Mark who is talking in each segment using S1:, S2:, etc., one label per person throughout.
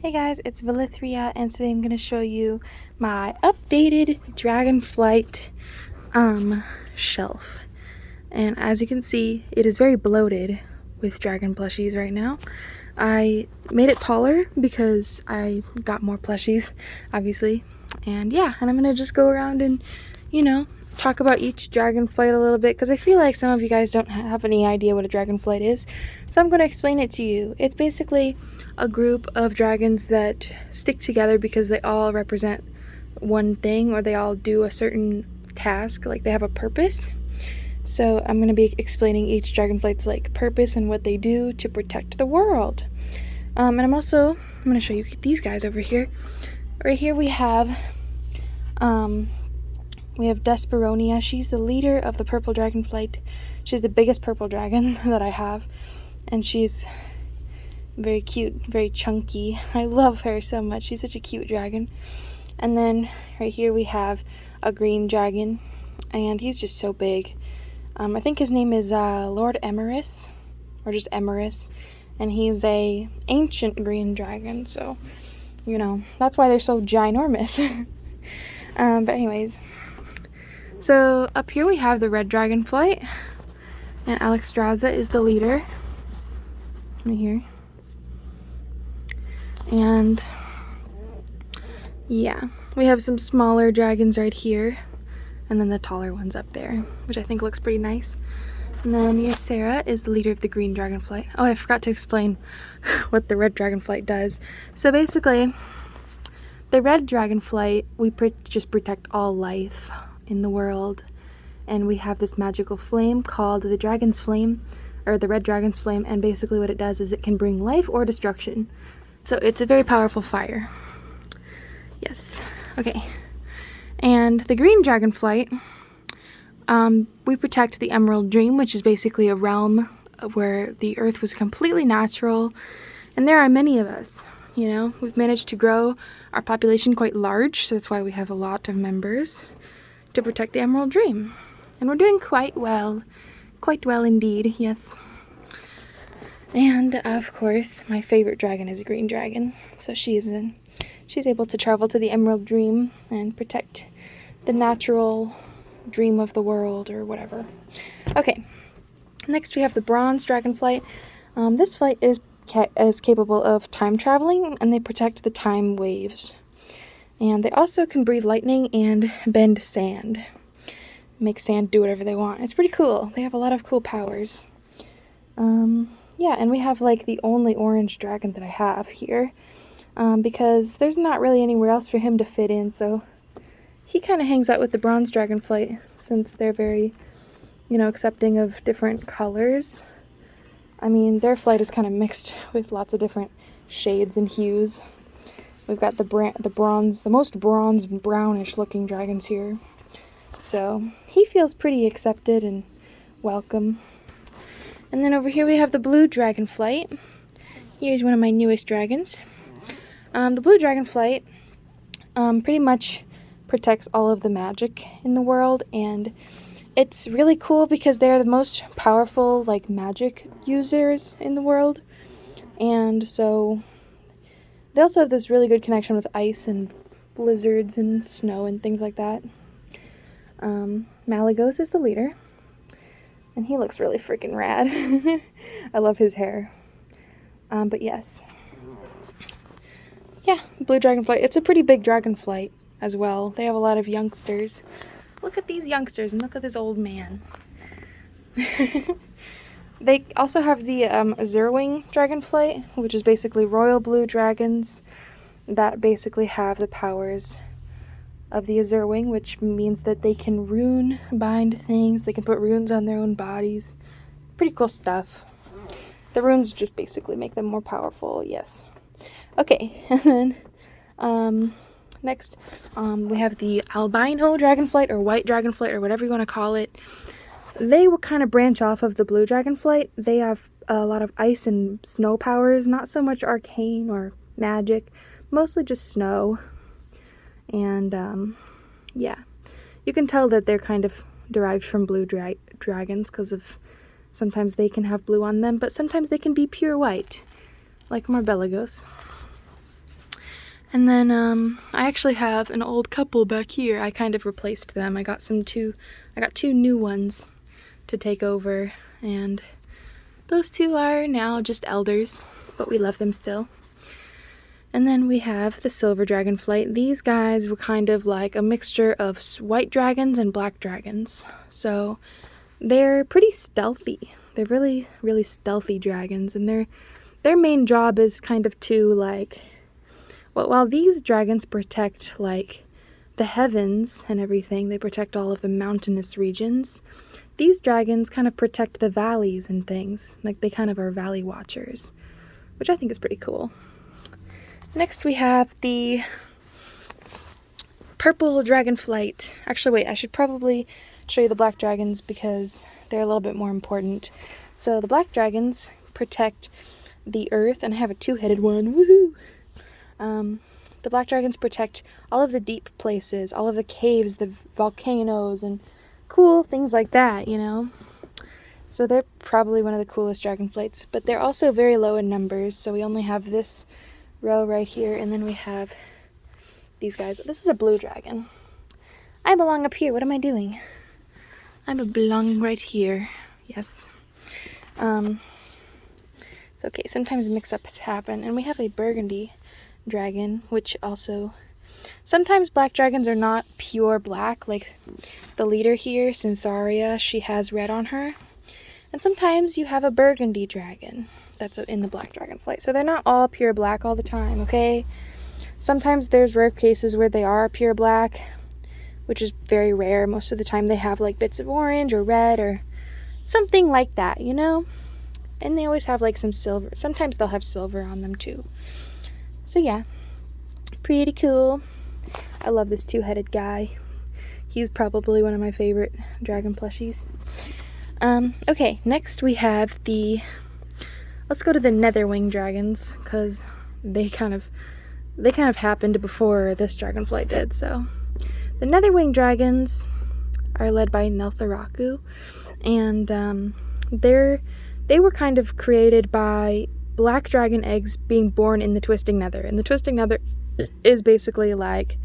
S1: Hey guys, it's Valithria, and today I'm going to show you my updated dragonflight shelf. And as you can see, it is very bloated with dragon plushies right now. I made it taller because I got more plushies, obviously. And yeah, and I'm going to just go around and, talk about each dragonflight a little bit, because I feel like some of you guys don't have any idea what a dragonflight is. So I'm going to explain it to you. It's basically a group of dragons that stick together because they all represent one thing, or they all do a certain task, like they have a purpose. So I'm going to be explaining each dragonflight's purpose and what they do to protect the world. And I'm going to show you these guys over here. Right here we have Desperonia. She's the leader of the purple dragonflight. She's the biggest purple dragon that I have, and she's very cute, very chunky. I love her so much. She's such a cute dragon. And then right here we have a green dragon, and he's just so big. I think his name is Lord Emerus, or just Emerus, and he's a ancient green dragon, so that's why they're so ginormous. But anyways, so up here we have the red dragonflight, and Alexstrasza is the leader right here. And yeah, we have some smaller dragons right here, and then the taller ones up there, which I think looks pretty nice. And then Ysera is the leader of the green dragonflight. Oh, I forgot to explain what the red dragonflight does. So basically, the red dragonflight, we just protect all life in the world, and we have this magical flame called the dragon's flame, or the red dragon's flame, and basically what it does is it can bring life or destruction. So it's a very powerful fire. Yes. Okay. And the green dragonflight, we protect the Emerald Dream, which is basically a realm where the earth was completely natural, and there are many of us. We've managed to grow our population quite large, so that's why we have a lot of members to protect the Emerald Dream. And we're doing quite well indeed, yes. And of course, my favorite dragon is a green dragon, so she's able to travel to the Emerald Dream and protect the natural dream of the world, or whatever. Okay, next we have the bronze dragonflight. This flight is capable of time traveling, and they protect the time waves. And they also can breathe lightning and bend sand. Make sand do whatever they want. It's pretty cool. They have a lot of cool powers. Yeah, and we have the only orange dragon that I have here, because there's not really anywhere else for him to fit in, so he kind of hangs out with the bronze dragonflight, since they're very, accepting of different colors. I mean, their flight is kind of mixed with lots of different shades and hues. We've got the most bronze brownish looking dragons here. So he feels pretty accepted and welcome. And then over here we have the blue dragonflight. Here's one of my newest dragons. The blue dragonflight pretty much protects all of the magic in the world, and it's really cool because they're the most powerful magic users in the world. And so they also have this really good connection with ice and blizzards and snow and things like that. Malygos is the leader, and he looks really freaking rad. I love his hair. But yes. Yeah, blue dragonflight. It's a pretty big dragonflight as well. They have a lot of youngsters. Look at these youngsters, and look at this old man. They also have the Netherwing dragonflight, which is basically royal blue dragons that basically have the powers of the Netherwing, which means that they can rune bind things. They can put runes on their own bodies. Pretty cool stuff. The runes just basically make them more powerful, yes. Okay, and then next we have the Albino dragonflight, or white dragonflight, or whatever you want to call it. They will kind of branch off of the blue dragonflight. They have a lot of ice and snow powers, not so much arcane or magic, mostly just snow. And yeah, you can tell that they're kind of derived from blue dragons because of sometimes they can have blue on them, but sometimes they can be pure white, like Marbellagos. And then I actually have an old couple back here. I kind of replaced them. I got two new ones to take over, and those two are now just elders, but we love them still. And then we have the silver dragonflight. These guys were kind of like a mixture of white dragons and black dragons. So they're pretty stealthy. They're really, really stealthy dragons, and their main job is kind of to like, well, while these dragons protect like the heavens and everything, they protect all of the mountainous regions. These dragons kind of protect the valleys and things. Like they kind of are valley watchers, which I think is pretty cool. Next we have the purple dragonflight. Actually, wait, I should probably show you the black dragons because they're a little bit more important. So the black dragons protect the earth, and I have a two-headed one. Woohoo! The black dragons protect all of the deep places, all of the caves, the volcanoes, and cool things like that, you know? So they're probably one of the coolest dragonflights, but they're also very low in numbers, so we only have this row right here, and then we have these guys. This is a blue dragon. I belong up here. What am I doing? I belong right here. Yes. It's okay. Sometimes mix-ups happen, and we have a burgundy dragon, which also... Sometimes black dragons are not pure black, like the leader here, Syntharia, she has red on her. And sometimes you have a burgundy dragon that's in the black dragonflight. So they're not all pure black all the time, okay? Sometimes there's rare cases where they are pure black, which is very rare. Most of the time they have like bits of orange or red or something like that, you know? And they always have like some silver. Sometimes they'll have silver on them too. So yeah, pretty cool. I love this two-headed guy. He's probably one of my favorite dragon plushies. Okay, next we have let's go to the Netherwing dragons, because they kind of happened before this dragonflight did. So the Netherwing dragons are led by Neltharaku, and they were kind of created by black dragon eggs being born in the Twisting Nether. And the Twisting Nether is basically like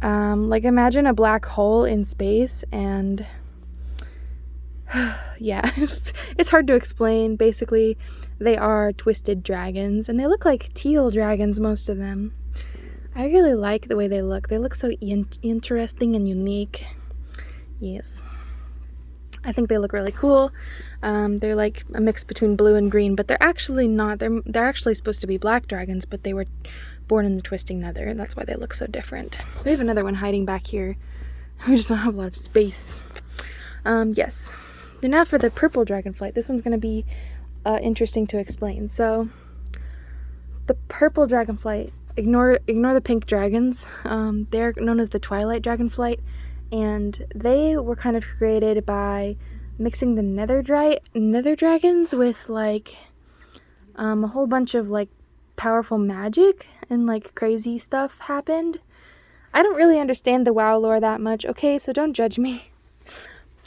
S1: imagine a black hole in space, and yeah, it's hard to explain. Basically, they are twisted dragons, and they look like teal dragons, most of them. I really like the way they look. They look so interesting and unique. Yes. I think they look really cool. They're like a mix between blue and green, but they're actually not. They're actually supposed to be black dragons, but they were born in the Twisting Nether, and that's why they look so different. We have another one hiding back here. We just don't have a lot of space. Yes. And now for the purple dragonflight. This one's going to be interesting to explain. So, the purple dragonflight, ignore the pink dragons. They're known as the Twilight dragonflight, and they were kind of created by mixing the nether dragons with like a whole bunch of like powerful magic, and like crazy stuff happened. I don't really understand the WoW lore that much, okay, so don't judge me.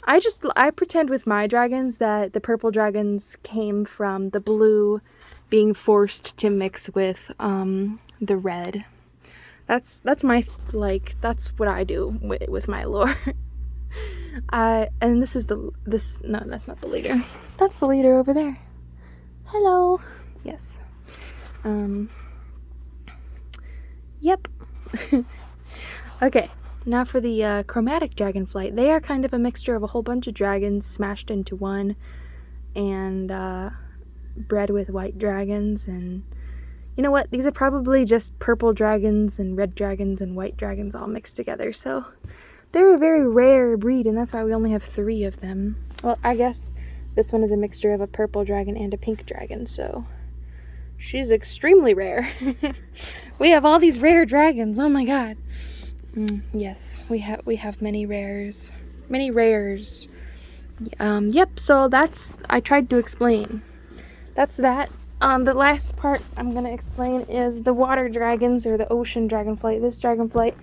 S1: I pretend with my dragons that the purple dragons came from the blue being forced to mix with the red. That's what I do with my lore. And this is no, that's not the leader. That's the leader over there. Hello. Yes. Yep. Okay, now for the Chromatic dragonflight. They are kind of a mixture of a whole bunch of dragons smashed into one, and bred with white dragons. And you know what? These are probably just purple dragons and red dragons and white dragons all mixed together. So they're a very rare breed, and that's why we only have 3 of them. Well, I guess this one is a mixture of a purple dragon and a pink dragon, so she's extremely rare. We have all these rare dragons. Oh my god. Yes, we have many rares. Many rares. Yep, so I tried to explain. That's that. The last part I'm going to explain is the water dragons, or the ocean dragonflight. This dragonflight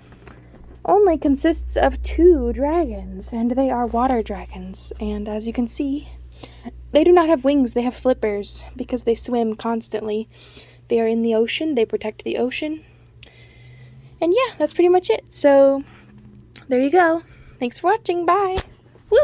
S1: only consists of 2 dragons, and they are water dragons. And as you can see, they do not have wings, they have flippers, because they swim constantly. They are in the ocean, they protect the ocean. And yeah, that's pretty much it. So there you go. Thanks for watching. Bye. Woo!